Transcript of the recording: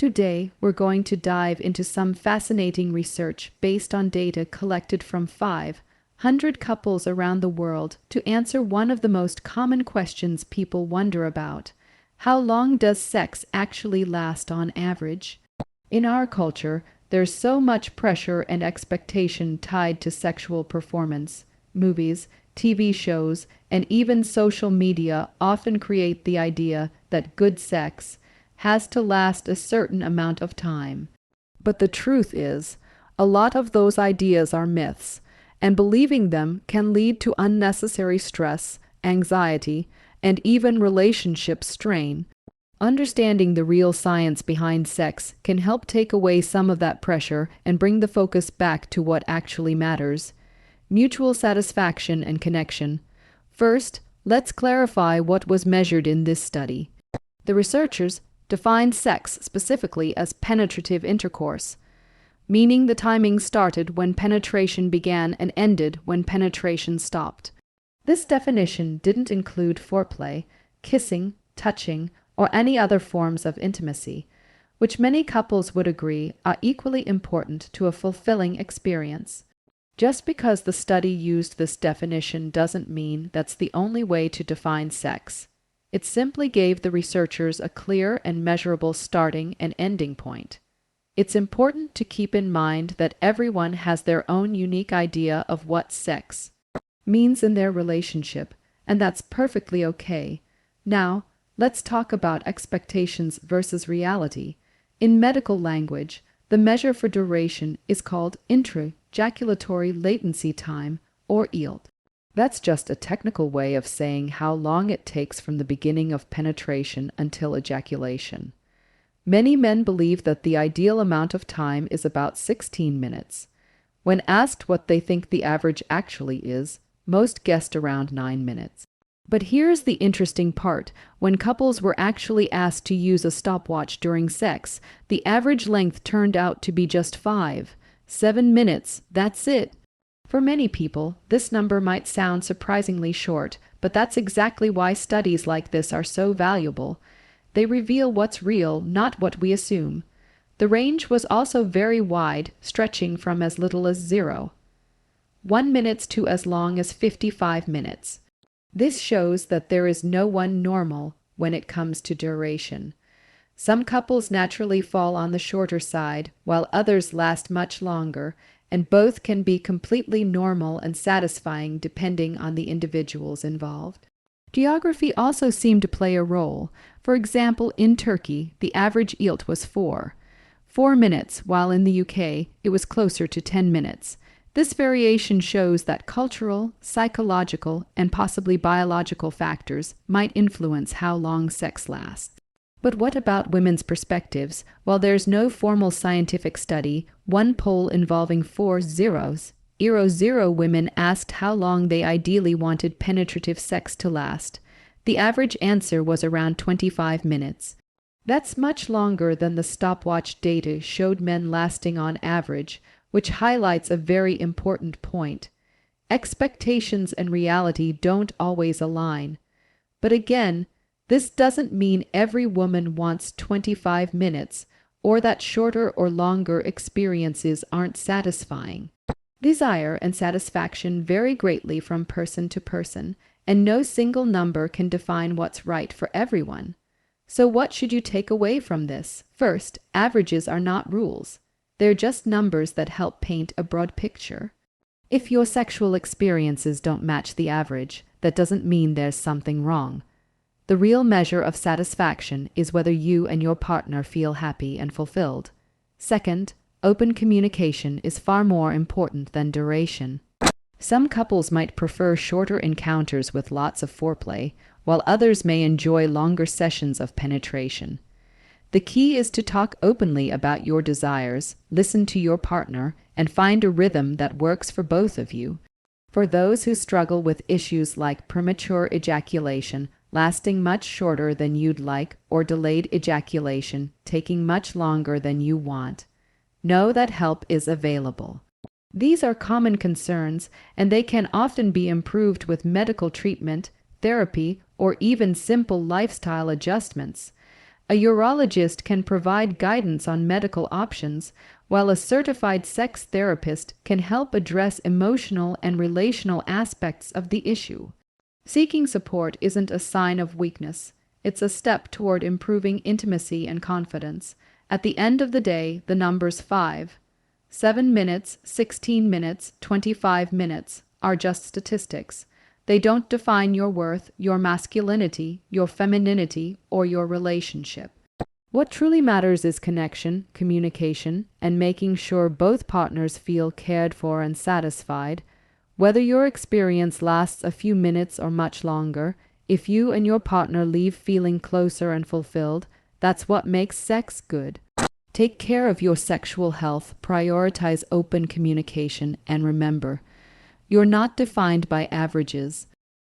Today, we're going to dive into some fascinating research based on data collected from 500 couples around the world to answer one of the most common questions people wonder about. How long does sex actually last on average? In our culture, there's so much pressure and expectation tied to sexual performance. Movies, TV shows, and even social media often create the idea that good sex has to last a certain amount of time. But the truth is, a lot of those ideas are myths, and believing them can lead to unnecessary stress, anxiety, and even relationship strain. Understanding the real science behind sex can help take away some of that pressure and bring the focus back to what actually matters: mutual satisfaction and connection. First, let's clarify what was measured in this study. The researchers defined sex specifically as penetrative intercourse, meaning the timing started when penetration began and ended when penetration stopped. This definition didn't include foreplay, kissing, touching, or any other forms of intimacy, which many couples would agree are equally important to a fulfilling experience. Just because the study used this definition doesn't mean that's the only way to define sex. It simply gave the researchers a clear and measurable starting and ending point. It's important to keep in mind that everyone has their own unique idea of what sex means in their relationship, and that's perfectly okay. Now, let's talk about expectations versus reality. In medical language, the measure for duration is called intra-ejaculatory latency time, or EILT. That's just a technical way of saying how long it takes from the beginning of penetration until ejaculation. Many men believe that the ideal amount of time is about 16 minutes. When asked what they think the average actually is, most guessed around 9 minutes. But here's the interesting part. When couples were actually asked to use a stopwatch during sex, the average length turned out to be just 7 minutes. That's it. For many people, this number might sound surprisingly short, but that's exactly why studies like this are so valuable. They reveal what's real, not what we assume. The range was also very wide, stretching from as little as 1 minute to as long as 55 minutes. This shows that there is no one normal when it comes to duration. Some couples naturally fall on the shorter side, while others last much longer, and both can be completely normal and satisfying depending on the individuals involved. Geography also seemed to play a role. For example, in Turkey, the average EILT was 4 minutes, while in the UK, it was closer to 10 minutes. This variation shows that cultural, psychological, and possibly biological factors might influence how long sex lasts. But what about women's perspectives? While there's no formal scientific study, one poll involving 400 women asked how long they ideally wanted penetrative sex to last. The average answer was around 25 minutes. That's much longer than the stopwatch data showed men lasting on average, which highlights a very important point. Expectations and reality don't always align. But again, this doesn't mean every woman wants 25 minutes or that shorter or longer experiences aren't satisfying. Desire and satisfaction vary greatly from person to person, and no single number can define what's right for everyone. So what should you take away from this? First, averages are not rules. They're just numbers that help paint a broad picture. If your sexual experiences don't match the average, that doesn't mean there's something wrong. The real measure of satisfaction is whether you and your partner feel happy and fulfilled. Second, open communication is far more important than duration. Some couples might prefer shorter encounters with lots of foreplay, while others may enjoy longer sessions of penetration. The key is to talk openly about your desires, listen to your partner, and find a rhythm that works for both of you. For those who struggle with issues like premature ejaculation, lasting much shorter than you'd like, or delayed ejaculation, taking much longer than you want, know that help is available. These are common concerns, and they can often be improved with medical treatment, therapy, or even simple lifestyle adjustments. A urologist can provide guidance on medical options, while a certified sex therapist can help address emotional and relational aspects of the issue. Seeking support isn't a sign of weakness. It's a step toward improving intimacy and confidence. At the end of the day, the numbers 5, 7 minutes, 16 minutes, 25 minutes are just statistics. They don't define your worth, your masculinity, your femininity, or your relationship. What truly matters is connection, communication, and making sure both partners feel cared for and satisfied. Whether your experience lasts a few minutes or much longer, if you and your partner leave feeling closer and fulfilled, that's what makes sex good. Take care of your sexual health, prioritize open communication, and remember, you're not defined by averages.